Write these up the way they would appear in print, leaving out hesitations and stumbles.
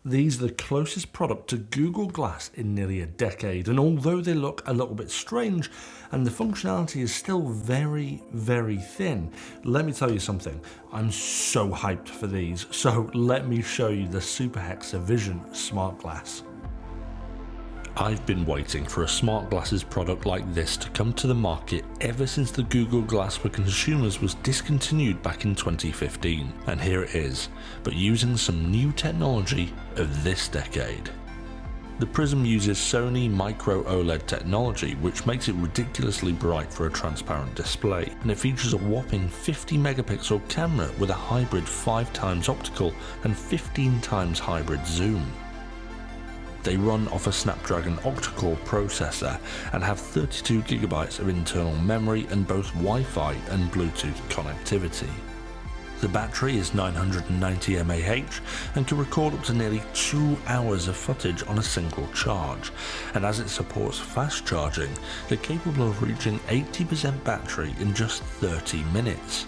These are the closest product to Google Glass in nearly a decade, and although they look a little bit strange and the functionality is still very, very thin, let me tell you something, I'm so hyped for these, so let me show you the Superhexa Vision smart glass. I've been waiting for a smart glasses product like this to come to the market ever since the Google Glass for consumers was discontinued back in 2015, and here it is, but using some new technology of this decade. The prism uses Sony micro OLED technology, which makes it ridiculously bright for a transparent display, and it features a whopping 50 megapixel camera with a hybrid 5x optical and 15x hybrid zoom. They run off a Snapdragon octa-core processor and have 32GB of internal memory and both Wi-Fi and Bluetooth connectivity. The battery is 990 mAh and can record up to nearly 2 hours of footage on a single charge, and as it supports fast charging, they're capable of reaching 80% battery in just 30 minutes.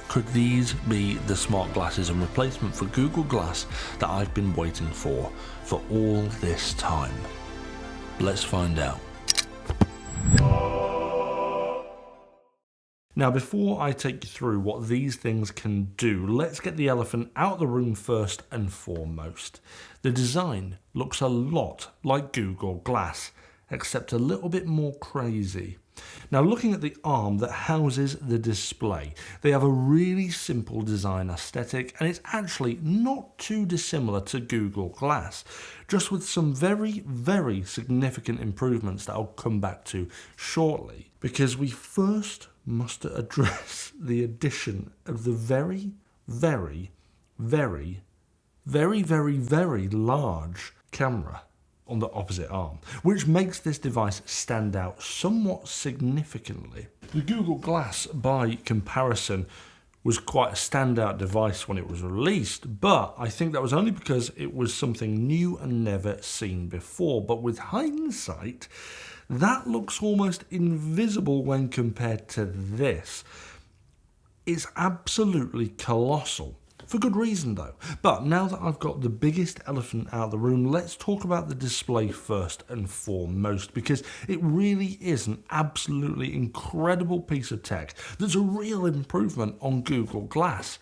Could these be the smart glasses and replacement for Google Glass that I've been waiting for all this time? Let's find out. Now, before I take you through what these things can do, let's get the elephant out of the room first and foremost. The design looks a lot like Google Glass, except a little bit more crazy. Now, looking at the arm that houses the display, they have a really simple design aesthetic, and it's actually not too dissimilar to Google Glass, just with some very, very significant improvements that I'll come back to shortly, because we first must address the addition of the very, very, very, very, very, very large camera on the opposite arm, which makes this device stand out somewhat significantly. The Google Glass, by comparison, was quite a standout device when it was released, but I think that was only because it was something new and never seen before. But with hindsight, that looks almost invisible when compared to this. It's absolutely colossal. For good reason though. But now that I've got the biggest elephant out of the room, let's talk about the display first and foremost, because it really is an absolutely incredible piece of tech that's a real improvement on Google Glass.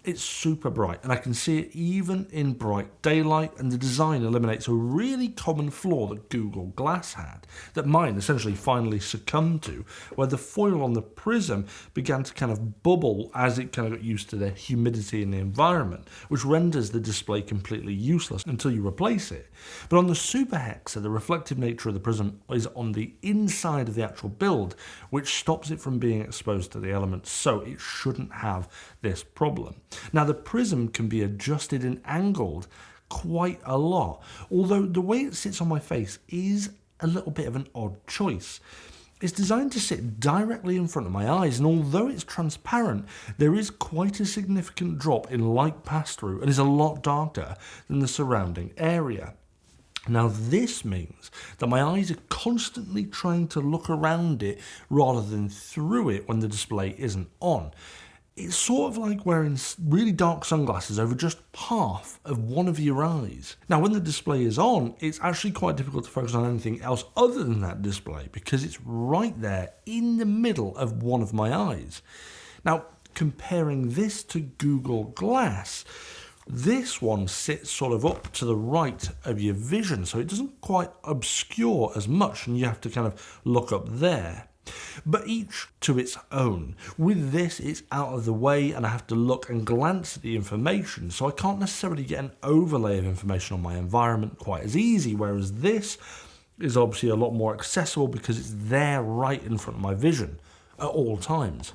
It's super bright, and I can see it even in bright daylight, and the design eliminates a really common flaw that Google Glass had, that mine essentially finally succumbed to, where the foil on the prism began to kind of bubble as it kind of got used to the humidity in the environment, which renders the display completely useless until you replace it. But on the Superhexa, the reflective nature of the prism is on the inside of the actual build, which stops it from being exposed to the elements, so it shouldn't have this problem. Now, the prism can be adjusted and angled quite a lot, although the way it sits on my face is a little bit of an odd choice. It's designed to sit directly in front of my eyes, and although it's transparent, there is quite a significant drop in light pass-through and is a lot darker than the surrounding area. Now, this means that my eyes are constantly trying to look around it rather than through it when the display isn't on. It's sort of like wearing really dark sunglasses over just half of one of your eyes. Now, when the display is on, it's actually quite difficult to focus on anything else other than that display, because it's right there in the middle of one of my eyes. Now, comparing this to Google Glass, this one sits sort of up to the right of your vision, so it doesn't quite obscure as much, and you have to kind of look up there. But each to its own. With this, it's out of the way and I have to look and glance at the information, so I can't necessarily get an overlay of information on my environment quite as easy, whereas this is obviously a lot more accessible because it's there right in front of my vision at all times,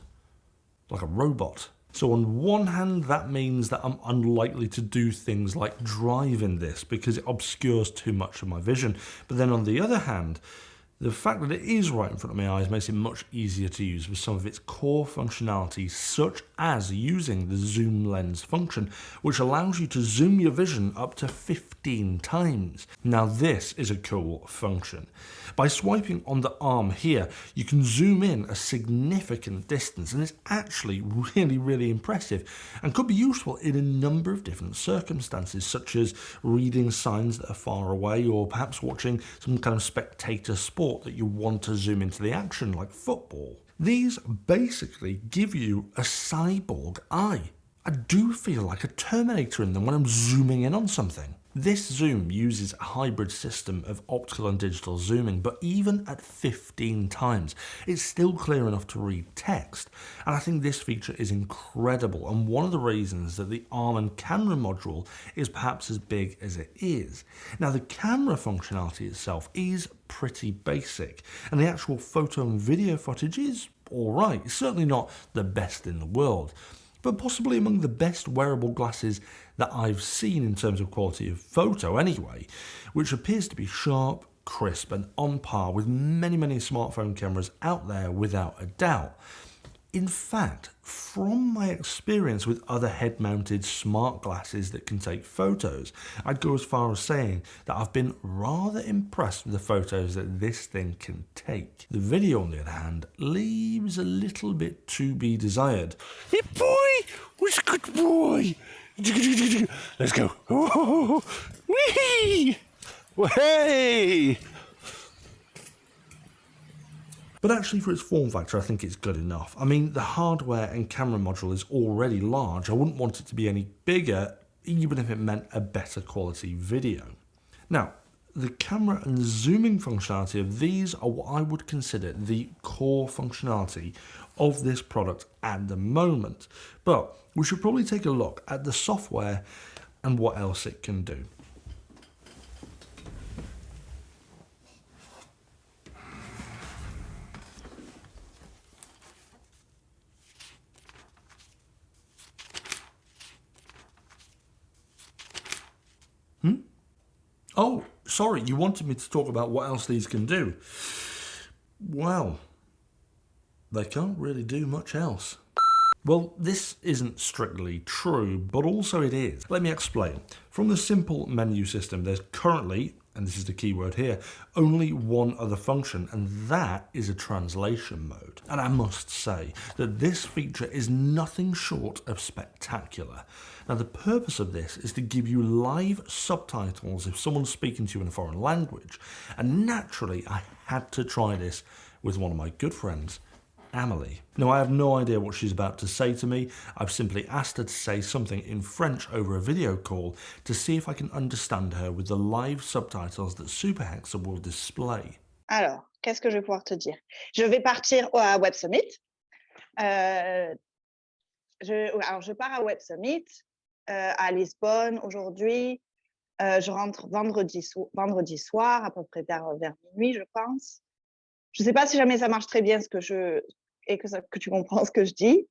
like a robot. So on one hand, that means that I'm unlikely to do things like drive in this because it obscures too much of my vision. But then on the other hand, The fact that it is right in front of my eyes makes it much easier to use with some of its core functionalities, such as using the zoom lens function, which allows you to zoom your vision up to 15 times. Now this is a cool function. By swiping on the arm here, you can zoom in a significant distance, and it's actually really impressive and could be useful in a number of different circumstances, such as reading signs that are far away, or perhaps watching some kind of spectator sport that you want to zoom into the action, like football. These basically give you a cyborg eye. I do feel like a Terminator in them when I'm zooming in on something. This zoom uses a hybrid system of optical and digital zooming, but even at 15 times, it's still clear enough to read text. And I think this feature is incredible, and one of the reasons that the arm and camera module is perhaps as big as it is. Now, the camera functionality itself is pretty basic, and the actual photo and video footage is alright. It's certainly not the best in the world, but possibly among the best wearable glasses that I've seen in terms of quality of photo anyway, which appears to be sharp, crisp and on par with many smartphone cameras out there without a doubt. In fact, from my experience with other head-mounted smart glasses that can take photos, I'd go as far as saying that I've been rather impressed with the photos that this thing can take. The video, on the other hand, leaves a little bit to be desired. Hey boy, who's a good boy? Let's go. Oh, wee! Hey! But actually, for its form factor, I think it's good enough. I mean, the hardware and camera module is already large. I wouldn't want it to be any bigger, even if it meant a better quality video. Now, the camera and zooming functionality of these are what I would consider the core functionality of this product at the moment. But we should probably take a look at the software and what else it can do. Oh, sorry, you wanted me to talk about what else these can do. Well, they can't really do much else. Well, this isn't strictly true, but also it is. Let me explain. From the simple menu system, there's currently, and this is the key word here, only one other function, and that is a translation mode. And I must say that this feature is nothing short of spectacular. Now, the purpose of this is to give you live subtitles if someone's speaking to you in a foreign language. And naturally, I had to try this with one of my good friends, Amelie. Now, I have no idea what she's about to say to me. I've simply asked her to say something in French over a video call to see if I can understand her with the live subtitles that Superhexa will display. Alors, qu'est-ce que je vais pouvoir te dire? Je vais partir à Web Summit. Je pars à Web Summit à Lisbonne aujourd'hui. Je rentre vendredi soir, à peu près vers minuit, je pense. Je ne sais pas si jamais ça marche très bien que tu comprends ce que je dis.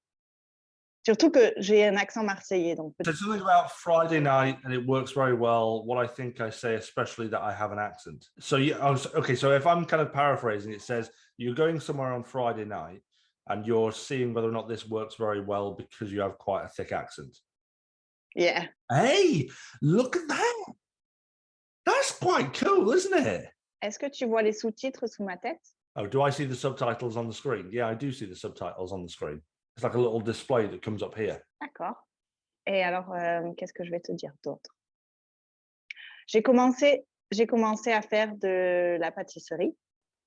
Surtout que j'ai un accent marseillais. Donc So something about Friday night, and it works very well. What I think I say, especially that I have an accent. So yeah, okay. So if I'm kind of paraphrasing, it says you're going somewhere on Friday night, and you're seeing whether or not this works very well because you have quite a thick accent. Yeah. Hey, look at that. That's quite cool, isn't it? Est-ce que tu vois les sous-titres sous ma tête? Oh, do I see the subtitles on the screen? Yeah, I do see the subtitles on the screen. It's like a little display that comes up here. D'accord. Et alors, qu'est-ce que je vais te dire d'autre? J'ai commencé à faire de la pâtisserie.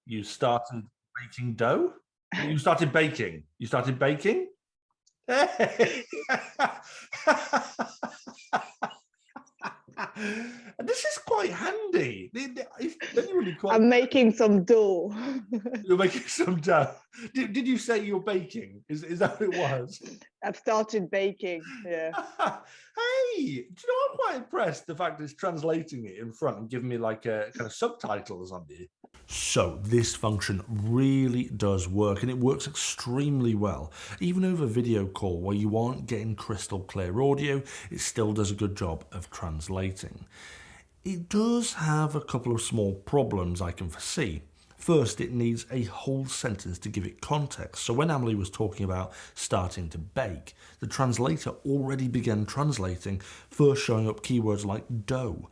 You started baking dough? You started baking? You started baking? This is quite handy. I'm making some dough. You're making some dough. Did you say you're baking? Is that what it was? I've started baking, yeah. Hey, do you know, I'm quite impressed the fact it's translating it in front and giving me like a kind of subtitles on it. So this function really does work, and it works extremely well. Even over video call where you aren't getting crystal clear audio, it still does a good job of translating. It does have a couple of small problems I can foresee. First, it needs a whole sentence to give it context. So when Amelie was talking about starting to bake, the translator already began translating, first showing up keywords like dough,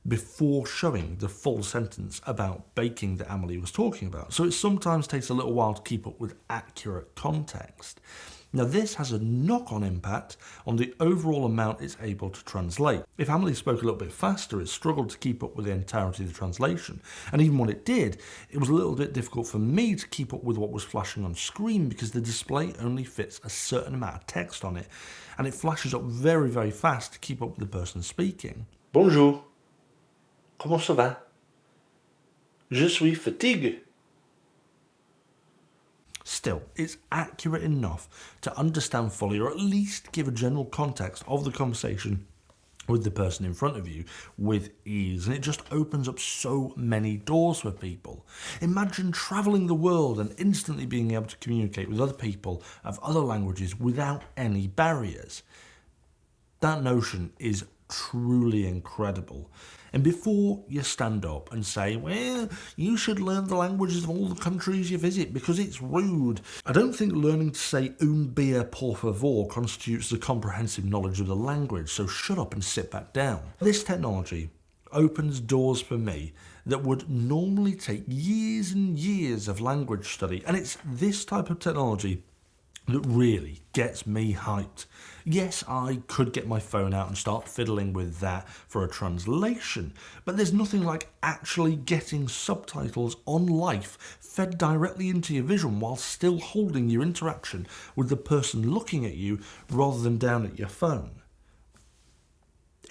before showing the full sentence about baking that Amelie was talking about. So it sometimes takes a little while to keep up with accurate context. Now this has a knock-on impact on the overall amount it's able to translate. If Amelie spoke a little bit faster, it struggled to keep up with the entirety of the translation. And even when it did, it was a little bit difficult for me to keep up with what was flashing on screen because the display only fits a certain amount of text on it. And it flashes up very, very fast to keep up with the person speaking. Bonjour. Comment ça va? Je suis fatigué. Still, it's accurate enough to understand fully or at least give a general context of the conversation with the person in front of you with ease, and it just opens up so many doors for people. Imagine travelling the world and instantly being able to communicate with other people of other languages without any barriers. That notion is truly incredible. And before you stand up and say, well, you should learn the languages of all the countries you visit because it's rude, I don't think learning to say beer por favor constitutes the comprehensive knowledge of the language, so shut up and sit back down. This technology opens doors for me that would normally take years and years of language study, and it's this type of technology that really gets me hyped. Yes, I could get my phone out and start fiddling with that for a translation, but there's nothing like actually getting subtitles on life fed directly into your vision while still holding your interaction with the person looking at you rather than down at your phone.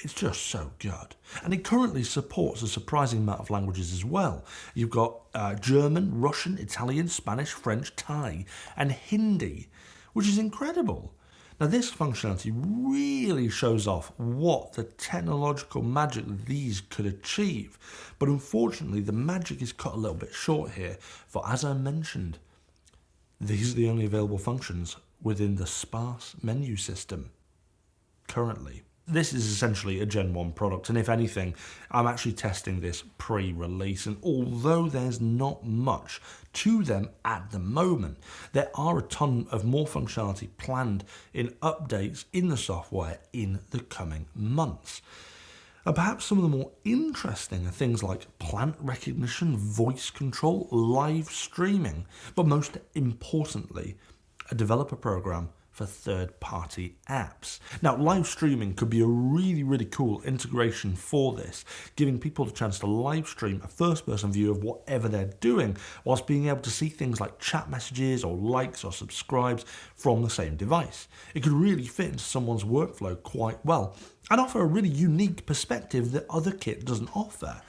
It's just so good. And it currently supports a surprising amount of languages as well. You've got German, Russian, Italian, Spanish, French, Thai, and Hindi, which is incredible. Now this functionality really shows off what the technological magic these could achieve. But unfortunately, the magic is cut a little bit short here, for as I mentioned, these are the only available functions within the sparse menu system currently. This is essentially a Gen 1 product, and if anything, I'm actually testing this pre-release, and although there's not much to them at the moment, there are a ton of more functionality planned in updates in the software in the coming months. And perhaps some of the more interesting are things like plant recognition, voice control, live streaming, but most importantly, a developer program for third-party apps. Now, live streaming could be a really, really cool integration for this, giving people the chance to live stream a first-person view of whatever they're doing, whilst being able to see things like chat messages or likes or subscribes from the same device. It could really fit into someone's workflow quite well and offer a really unique perspective that other kit doesn't offer.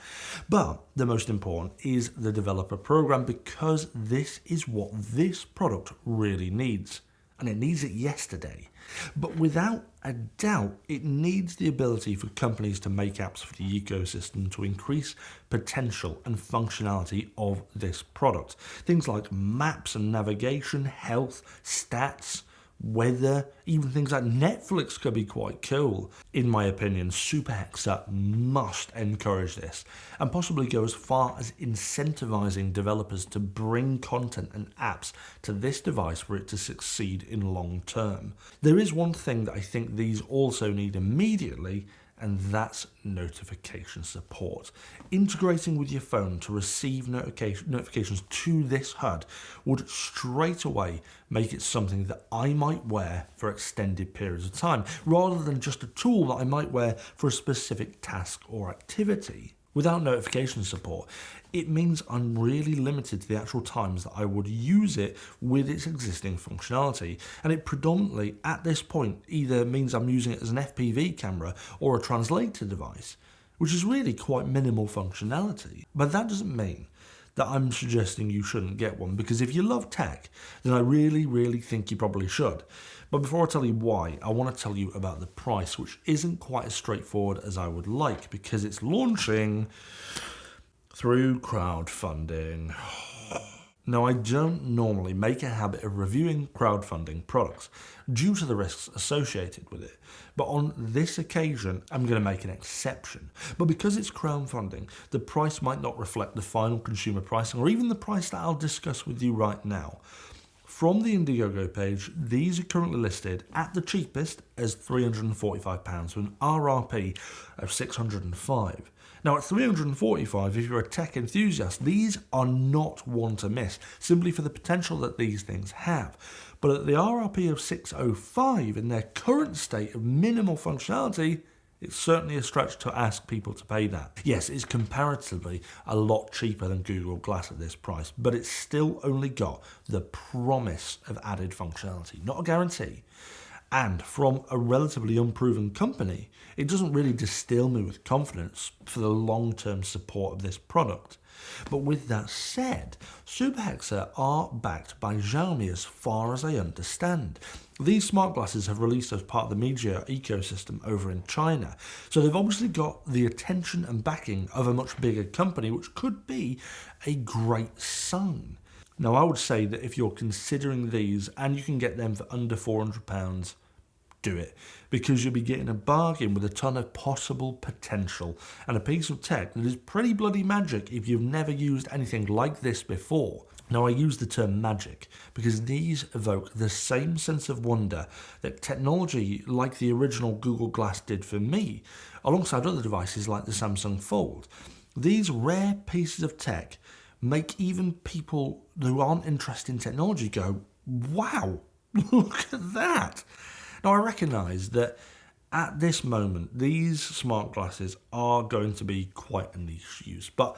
But the most important is the developer program, because this is what this product really needs. And it needs it yesterday. But without a doubt, it needs the ability for companies to make apps for the ecosystem to increase potential and functionality of this product. Things like maps and navigation, health, stats, weather, even things like Netflix could be quite cool. In my opinion, Superhexa must encourage this and possibly go as far as incentivizing developers to bring content and apps to this device for it to succeed in long term. There is one thing that I think these also need immediately, and that's notification support. Integrating with your phone to receive notifications to this HUD would straight away make it something that I might wear for extended periods of time, rather than just a tool that I might wear for a specific task or activity. Without notification support, it means I'm really limited to the actual times that I would use it with its existing functionality. And it predominantly, at this point, either means I'm using it as an FPV camera or a translator device, which is really quite minimal functionality. But that doesn't mean that I'm suggesting you shouldn't get one, because if you love tech, then I really, really think you probably should. But before I tell you why, I want to tell you about the price, which isn't quite as straightforward as I would like, because it's launching through crowdfunding. Now, I don't normally make a habit of reviewing crowdfunding products due to the risks associated with it, but on this occasion, I'm going to make an exception. But because it's crowdfunding, the price might not reflect the final consumer pricing or even the price that I'll discuss with you right now. From the Indiegogo page, these are currently listed at the cheapest as £345 with an RRP of £605. Now at £345, if you're a tech enthusiast, these are not one to miss, simply for the potential that these things have. But at the RRP of £605, in their current state of minimal functionality, it's certainly a stretch to ask people to pay that. Yes, it's comparatively a lot cheaper than Google Glass at this price, but it's still only got the promise of added functionality, not a guarantee. And from a relatively unproven company, it doesn't really distill me with confidence for the long-term support of this product. But with that said, Superhexa are backed by Xiaomi as far as I understand. These smart glasses have released as part of the mijia ecosystem over in China, so they've obviously got the attention and backing of a much bigger company, which could be a great sign. Now, I would say that if you're considering these and you can get them for under £400, do it, because you'll be getting a bargain with a ton of possible potential and a piece of tech that is pretty bloody magic if you've never used anything like this before. Now, I use the term magic because these evoke the same sense of wonder that technology like the original Google Glass did for me, alongside other devices like the Samsung Fold. These rare pieces of tech make even people who aren't interested in technology go, wow, look at that. Now, I recognise that at this moment, these smart glasses are going to be quite a niche use, but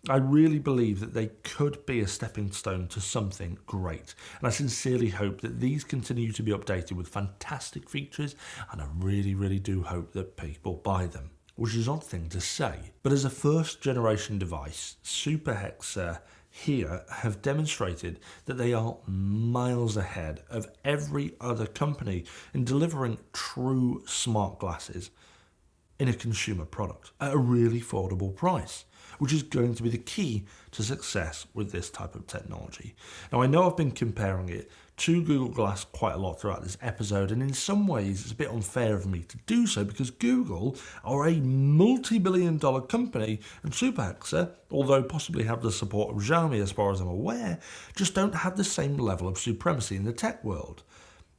I really believe that they could be a stepping stone to something great. And I sincerely hope that these continue to be updated with fantastic features, and I really do hope that people buy them. Which is an odd thing to say, but as a first generation device, Superhexa here have demonstrated that they are miles ahead of every other company in delivering true smart glasses in a consumer product at a really affordable price, which is going to be the key to success with this type of technology. Now, I know I've been comparing it to Google Glass quite a lot throughout this episode, and in some ways it's a bit unfair of me to do so because Google are a multi-billion-dollar company, and Superhexa, although possibly have the support of Xiaomi as far as I'm aware, just don't have the same level of supremacy in the tech world.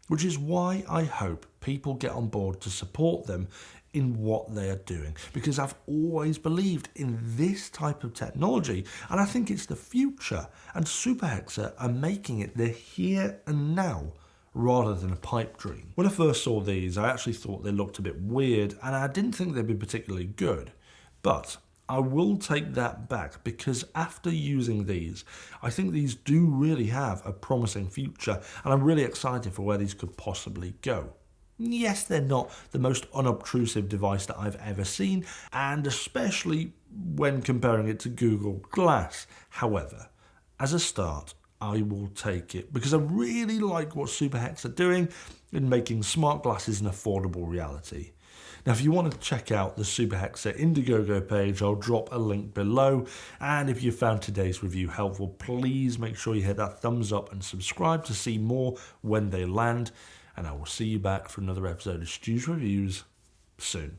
Which is why I hope people get on board to support them in what they are doing, because I've always believed in this type of technology and I think it's the future, and Superhexa are making it the here and now rather than a pipe dream. When I first saw these, I actually thought they looked a bit weird and I didn't think they'd be particularly good, but I will take that back because after using these, I think these do really have a promising future and I'm really excited for where these could possibly go. Yes, they're not the most unobtrusive device that I've ever seen, and especially when comparing it to Google Glass. However, as a start, I will take it because I really like what Superhexa are doing in making smart glasses an affordable reality. Now, if you want to check out the Superhexa Indiegogo page, I'll drop a link below. And if you found today's review helpful, please make sure you hit that thumbs up and subscribe to see more when they land. And I will see you back for another episode of STU'S Reviews soon.